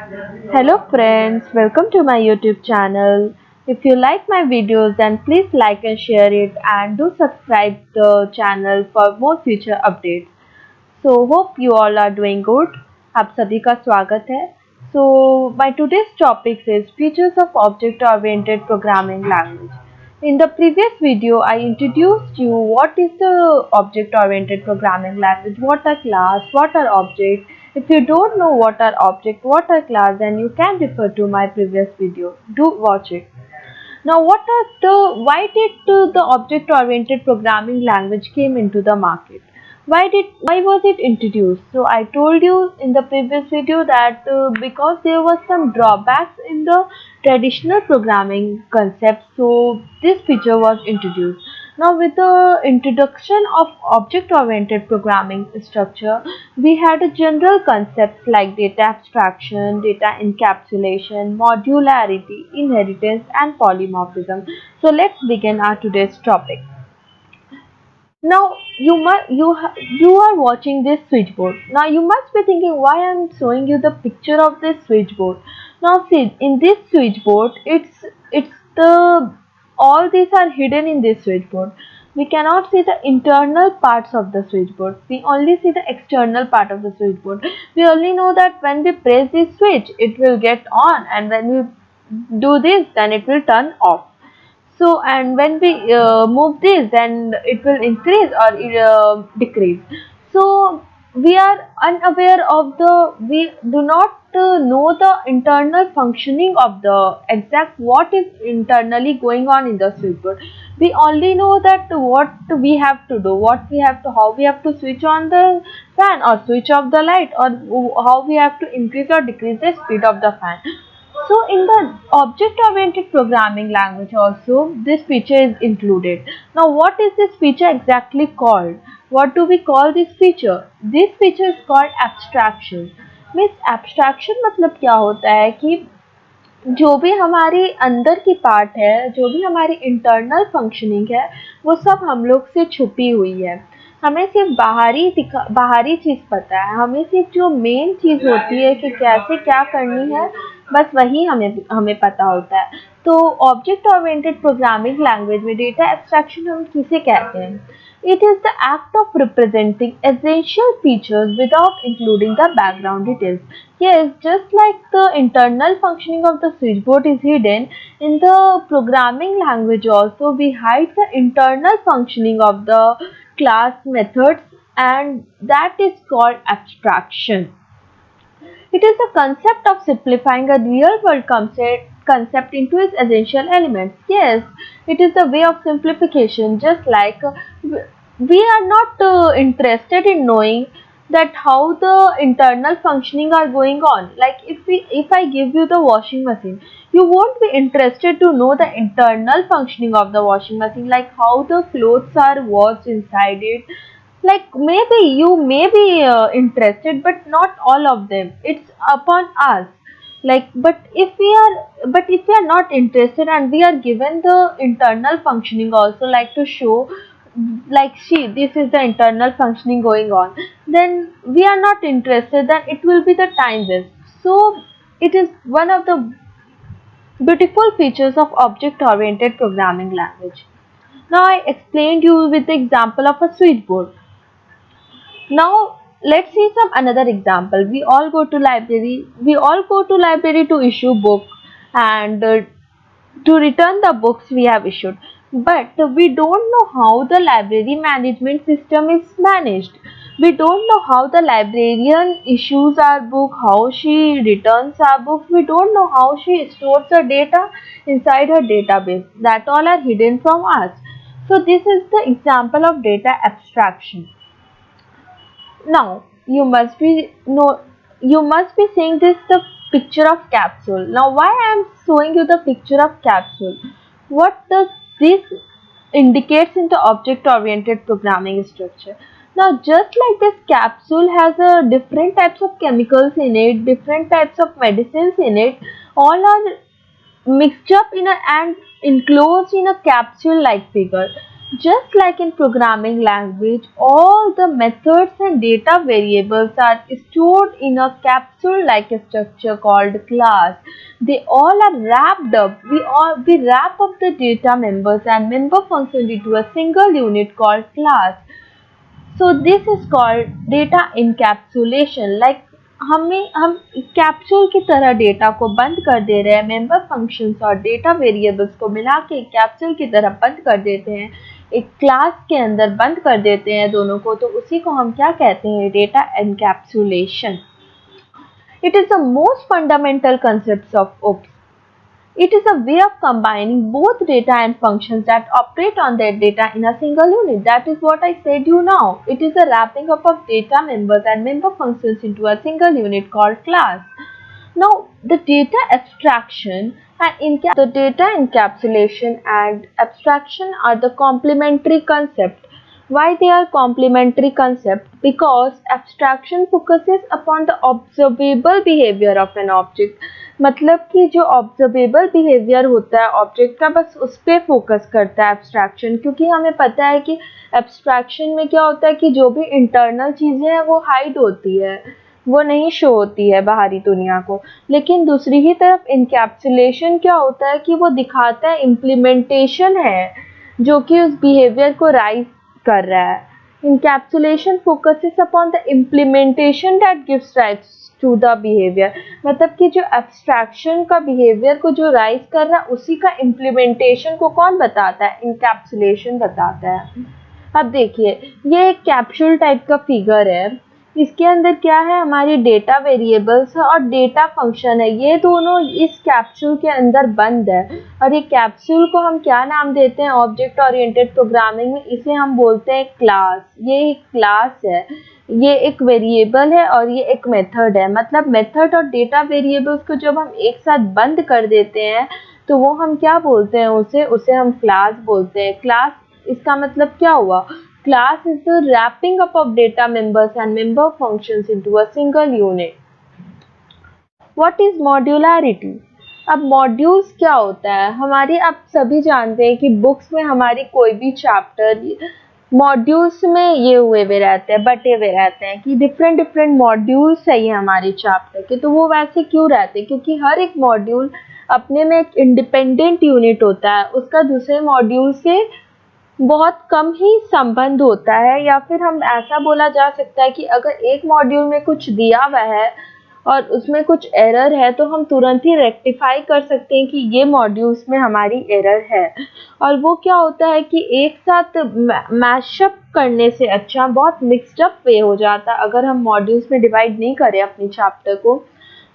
Hello friends, welcome to my YouTube channel. If you like my videos then please like and share it and do subscribe the channel for more future updates. So hope you all are doing good. आप सभी का स्वागत है. So my today's topic is features of object oriented programming language. In the previous video, I introduced you what is the object-oriented programming language, what are class, what are object. If you don't know what are object, what are class, then you can refer to my previous video. Do watch it. Now, why did the object-oriented programming language came into the market? Why was it introduced? So I told you in the previous video that because there was some drawbacks in the traditional programming concept, so this feature was introduced. Now with the introduction of object-oriented programming structure, we had a general concepts like data abstraction, data encapsulation, modularity, inheritance and polymorphism. So let's begin our today's topic. Now you are watching this switchboard. Now you must be thinking why I am showing you the picture of this switchboard. Now see, in this switchboard, it's the all these are hidden in this switchboard. We cannot see the internal parts of the switchboard. We only see the external part of the switchboard. We only know that when we press this switch, it will get on, and when we do this, then it will turn off. So and when we move this, then it will increase or decrease. So we are unaware of we do not know the internal functioning of the exact what is internally going on in the switchboard. We only know that what we have to do, how we have to switch on the fan or switch off the light, or how we have to increase or decrease the speed of the fan. So in the object-oriented programming language also, this feature is included. Now what is this feature exactly called? What do we call this feature? This feature is called abstraction. Means abstraction मतलब क्या होता है कि जो भी हमारी अंदर की पार्ट है, जो भी हमारी इंटरनल फंक्शनिंग है, वो सब हम लोग से छुपी हुई है. हमें सिर्फ बाहरी चीज़ पता है. हमें सिर्फ जो मेन चीज़ होती है कि कैसे क्या करनी है, बस वही हमें हमें पता होता है. तो ऑब्जेक्ट ओरिएंटेड प्रोग्रामिंग लैंग्वेज में डेटा एब्स्ट्रैक्शन हम किसे कहते हैं? It is the act of representing essential features without including the background details. Yes, just like the internal functioning of the switchboard is hidden, in the programming language also we hide the internal functioning of the class methods, and that is called abstraction. It is the concept of simplifying a real world concept into its essential elements. Yes, it is the way of simplification, just like we are not interested in knowing that how the internal functioning are going on. Like if I give you the washing machine, you won't be interested to know the internal functioning of the washing machine, like how the clothes are washed inside it. Like maybe you may be interested, but not all of them. It's upon us. Like but if we are not interested and we are given the internal functioning also, like to show, like see this is the internal functioning going on, then we are not interested, then it will be the time waste. So it is one of the beautiful features of object oriented programming language. Now I explained you with the example of a switchboard. Now let's see some another example. We all go to library. We all go to library to issue book and to return the books we have issued. But we don't know how the library management system is managed. We don't know how the librarian issues our book, how she returns our books. We don't know how she stores the data inside her database. That all are hidden from us. So this is the example of data abstraction. Now you must be seeing the picture of capsule. Now why I am showing you the picture of capsule? What does this indicates in the object oriented programming structure? Now just like this capsule has a different types of chemicals in it, different types of medicines in it, all are mixed up in a and enclosed in a capsule like figure. Just like in programming language, all the methods and data variables are stored in a capsule-like structure called class. They all are wrapped up. We wrap up the data members and member functions into a single unit called class. So this is called data encapsulation. Like हम capsule की तरह data को बंद कर दे रहे हैं, member functions और data variables को मिला के कैप्सूल की तरह बंद कर देते हैं, एक क्लास के अंदर बंद कर देते हैं दोनों को, तो उसी को हम क्या कहते हैं? Data encapsulation. It is the most fundamental concepts of OOPS. It is a way of combining both data and functions that operate on that data in a single unit. That is what I said you now. It is a wrapping up of data members and member functions into a single unit called class. Now, the data abstraction and the data encapsulation and abstraction are the complementary concept. Why they are complementary concept? Because abstraction focuses upon the observable behavior of an object. मतलब कि जो observable behaviour होता है object का, बस उस पर focus करता है एब्स्ट्रैक्शन. क्योंकि हमें पता है कि एब्स्ट्रैक्शन में क्या होता है कि जो भी इंटरनल चीज़ें हैं वो हाइड होती है, वो नहीं शो होती है बाहरी दुनिया को. लेकिन दूसरी ही तरफ इनकैप्सुलेशन क्या होता है कि वो दिखाता है इम्प्लीमेंटेशन है जो कि उस बिहेवियर को राइज कर रहा है. Encapsulation focuses upon the implementation that gives rise to the behaviour. मतलब कि जो एब्स्ट्रैक्शन का बिहेवियर को जो राइज कर रहा है उसी का इम्प्लीमेंटेशन को कौन बताता है? इनकैप्सुलेशन बताता है. अब देखिए, ये एक कैप्सूल टाइप का फिगर है. इसके अंदर क्या है? हमारी डेटा वेरिएबल्स है और डेटा फंक्शन है. ये दोनों इस कैप्सूल के अंदर बंद है. और ये कैप्सूल को हम क्या नाम देते हैं? ऑब्जेक्ट ओरिएंटेड प्रोग्रामिंग में इसे हम बोलते हैं क्लास. ये एक क्लास है, ये एक वेरिएबल है और ये एक मेथड है. मतलब मेथड और डेटा वेरिएबल्स को जब हम एक साथ बंद कर देते हैं तो वो हम क्या बोलते हैं? उसे हम क्लास बोलते हैं. क्लास, इसका मतलब क्या हुआ? Class is the wrapping up of data members and member functions into a single unit. What is modularity? अब मॉड्यूल्स क्या होता है? हमारी आप सभी जानते हैं कि बुक्स में हमारी कोई भी चैप्टर मॉड्यूल्स में ये हुए हुए रहते हैं, बटे हुए रहते हैं कि डिफरेंट डिफरेंट मॉड्यूल्स है ये हमारे चैप्टर के. तो वो वैसे क्यों रहते हैं? क्योंकि हर एक मॉड्यूल अपने में एक इंडिपेंडेंट यूनिट होता है, उसका दूसरे मॉड्यूल से बहुत कम ही संबंध होता है. या फिर हम ऐसा बोला जा सकता है कि अगर एक मॉड्यूल में कुछ दिया हुआ है और उसमें कुछ एरर है तो हम तुरंत ही रेक्टिफाई कर सकते हैं कि ये मॉड्यूल्स में हमारी एरर है. और वो क्या होता है कि एक साथ मैशअप करने से अच्छा बहुत मिक्सड अप वे हो जाता है अगर हम मॉड्यूल्स में डिवाइड नहीं करें अपने चैप्टर को.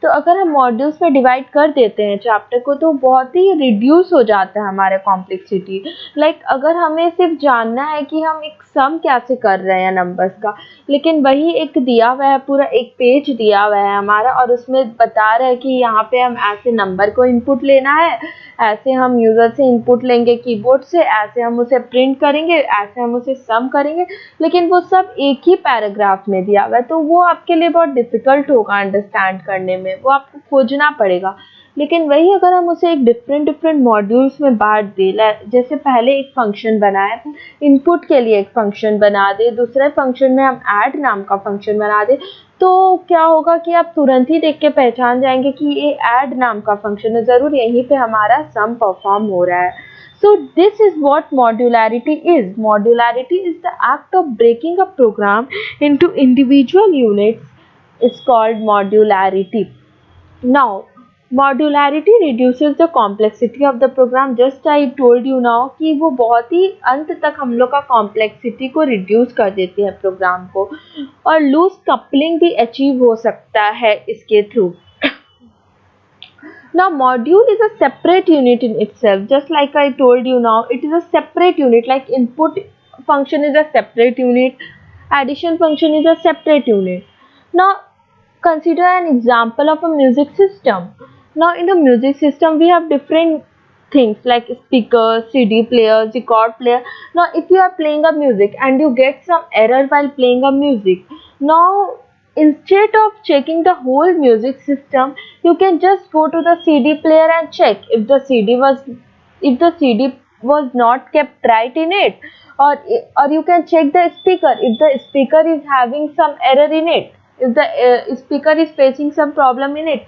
तो अगर हम मॉड्यूल्स में डिवाइड कर देते हैं चैप्टर को तो बहुत ही रिड्यूस हो जाता है हमारा कॉम्प्लेक्सिटी. लाइक अगर हमें सिर्फ जानना है कि हम एक सम कैसे कर रहे हैं नंबर्स का, लेकिन वही एक दिया हुआ है, पूरा एक पेज दिया हुआ है हमारा और उसमें बता रहा है कि यहाँ पे हम ऐसे नंबर को इनपुट लेना है, ऐसे हम यूज़र से इनपुट लेंगे कीबोर्ड से, ऐसे हम उसे प्रिंट करेंगे, ऐसे हम उसे सम करेंगे, लेकिन वो सब एक ही पैराग्राफ में दिया हुआ है. तो वो आपके लिए बहुत डिफ़िकल्ट होगा अंडरस्टैंड करने में, वो आपको खोजना पड़ेगा. लेकिन वही अगर हम उसे एक डिफरेंट मॉड्यूल्स में बांट दें, जैसे पहले एक फंक्शन बनाए, इनपुट के लिए एक फंक्शन बना दे, दूसरे फंक्शन में हम ऐड नाम का फंक्शन बना दे, तो क्या होगा कि आप तुरंत ही देख के पहचान जाएंगे कि ये ऐड नाम का फंक्शन है, ज़रूर यहीं पे हमारा सम परफॉर्म हो रहा है. So this is what modularity is. Modularity is the act of breaking a program into individual units. Is called modularity. Now, modularity reduces the complexity of the program. Just I told you now कि वो बहुत ही अंत तक हम लोग का complexity को reduce कर देती है प्रोग्राम को, और loose coupling भी achieve हो सकता है इसके through. Now, module is a separate unit in itself. Just like I told you now, it is a separate unit. Like input function is a separate unit, addition function is a separate unit. Now, consider an example of a music system. Now, in the music system, we have different things like speakers, CD players, record player. Now, if you are playing a music and you get some error while playing a music, now instead of checking the whole music system, you can just go to the CD player and check if the CD was not kept right in it, or you can check the speaker if the speaker is having some error in it, if the speaker is facing some problem in it.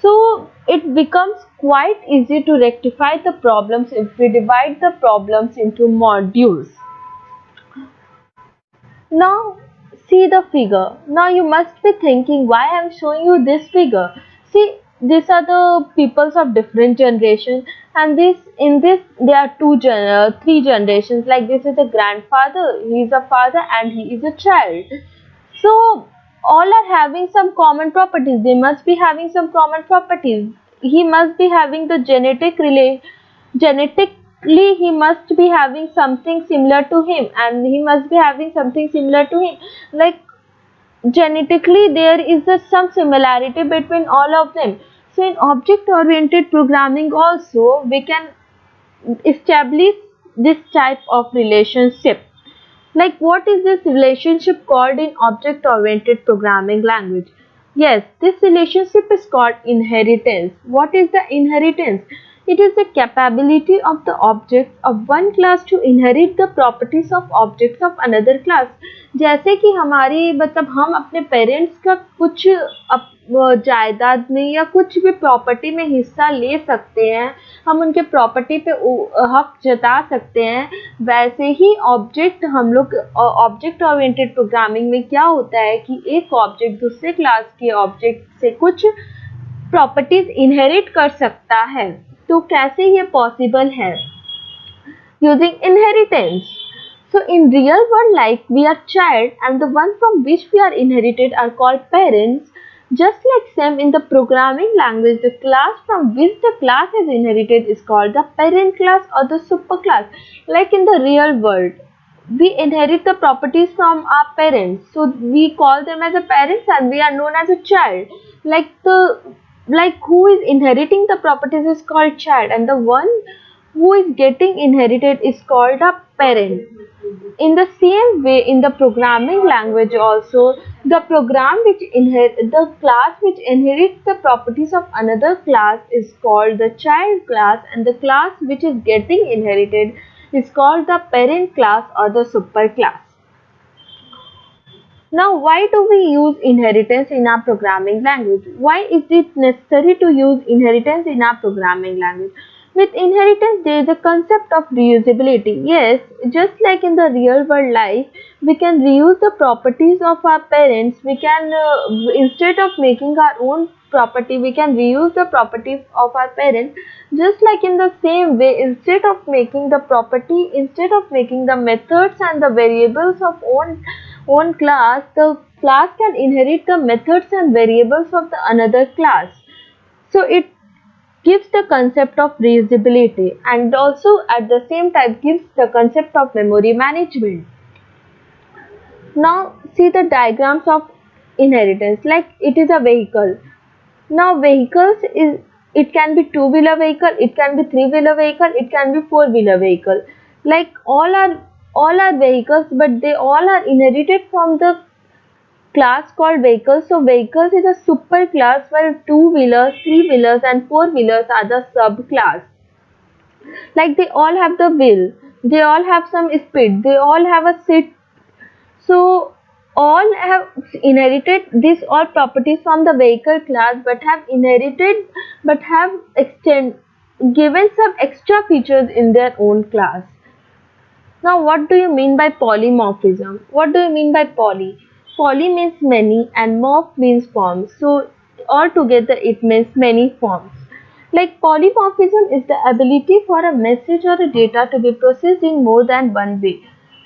So it becomes quite easy to rectify the problems if we divide the problems into modules. Now see the figure. Now you must be thinking why I am showing you this figure. See, these are the peoples of different generations, and this there are three generations. Like this is a grandfather, he is a father, and he is a child. So all are having some common properties. They must be having some common properties. He must be having the genetically he must be having something similar to him, and he must be having something similar to him. Like genetically there is some similarity between all of them. So in object oriented programming also we can establish this type of relationship. Like what is this relationship called in object-oriented programming language? Yes, this relationship is called inheritance. What is the inheritance? It is the capability of the objects of one class to inherit the properties of objects of another class. जैसे कि हमारी मतलब हम अपने parents का कुछ जायदाद में या कुछ भी प्रॉपर्टी में हिस्सा ले सकते हैं, हम उनके प्रॉपर्टी पे हक जता सकते हैं, वैसे ही ऑब्जेक्ट हम लोग ऑब्जेक्ट ओरिएंटेड प्रोग्रामिंग में क्या होता है कि एक ऑब्जेक्ट दूसरे क्लास के ऑब्जेक्ट से कुछ प्रॉपर्टीज इनहेरिट कर सकता है. तो कैसे ये पॉसिबल है? Using inheritance. So in real world life we are child and the one from which we are inherited are called parents. Just like same in the programming language, the class from which the class is inherited is called the parent class or the superclass. Like in the real world, we inherit the properties from our parents, so we call them as a parents and we are known as a child. Like who is inheriting the properties is called child, and the one who is getting inherited is called a parent. In the same way, in the programming language also, the class which inherits the properties of another class is called the child class, and the class which is getting inherited is called the parent class or the superclass. Now, why do we use inheritance in our programming language? Why is it necessary to use inheritance in our programming language? With inheritance, there is a concept of reusability. Yes, just like in the real world life, we can reuse the properties of our parents. We can, instead of making our own property, we can reuse the properties of our parents. Just like in the same way, instead of making the methods and the variables of own class, the class can inherit the methods and variables of the another class. So it gives the concept of reusability, and also at the same time gives the concept of memory management. Now see the diagrams of inheritance. Like it is a vehicle. Now vehicles is, it can be two-wheeler vehicle, it can be three-wheeler vehicle, it can be four-wheeler vehicle. Like all are vehicles, but they all are inherited from the class called vehicles. So vehicles is a super class, while two-wheelers, three-wheelers and four-wheelers are the subclass. Like they all have the wheel, they all have some speed, they all have a seat. So all have inherited these all properties from the vehicle class, but have given some extra features in their own class. Now what do you mean by polymorphism? What do you mean by poly? Poly means many and morph means form. So altogether it means many forms. Like polymorphism is the ability for a message or a data to be processed in more than one way.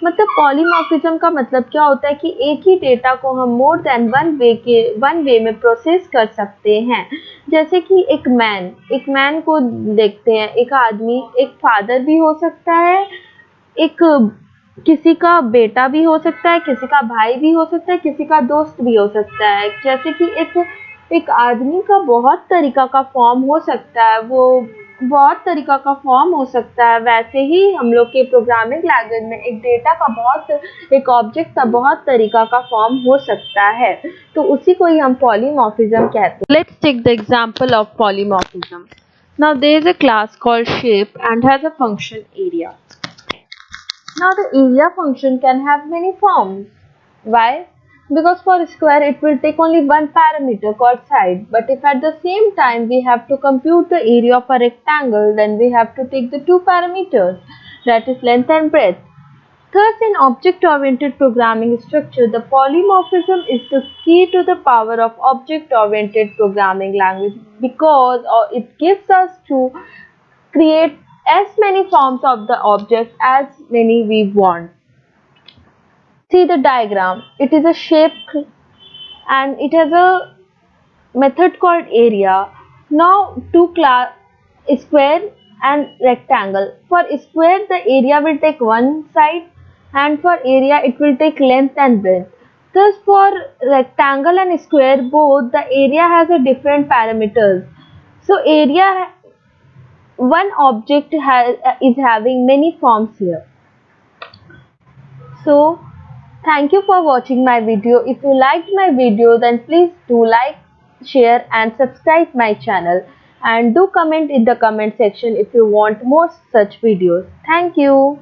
मतलब polymorphism का मतलब क्या होता है कि एक ही data को हम मोर देन वन वे में प्रोसेस कर सकते हैं. जैसे कि एक मैन को देखते हैं, एक आदमी, एक फादर भी हो सकता है, एक किसी का बेटा भी हो सकता है, किसी का भाई भी हो सकता है, किसी का दोस्त भी हो सकता है. जैसे कि एक आदमी का बहुत तरीका का फॉर्म हो सकता है, वो बहुत तरीका का फॉर्म हो सकता है. वैसे ही हम लोग के प्रोग्रामिंग लैंग्वेज में एक ऑब्जेक्ट का बहुत तरीका का फॉर्म हो सकता है. तो उसी को ही हम पॉलीमॉर्फिज्म कहते हैं. Let's take the example of polymorphism. Now there is a class called shape and has a function area. Now the area function can have many forms. Why? Because for a square it will take only one parameter called side, but if at the same time we have to compute the area of a rectangle, then we have to take the two parameters, that is length and breadth. Thus, in object-oriented programming structure, the polymorphism is the key to the power of object-oriented programming language because it gives us to create as many forms of the object as many we want. See the diagram. It is a shape and it has a method called area. Now two class square and rectangle. For square the area will take one side and for area it will take length and breadth. Thus for rectangle and square both the area has a different parameters. So area one object is having many forms here. So thank you for watching my video. If you liked my video then please do like, share and subscribe my channel, and do comment in the comment section if you want more such videos. Thank you.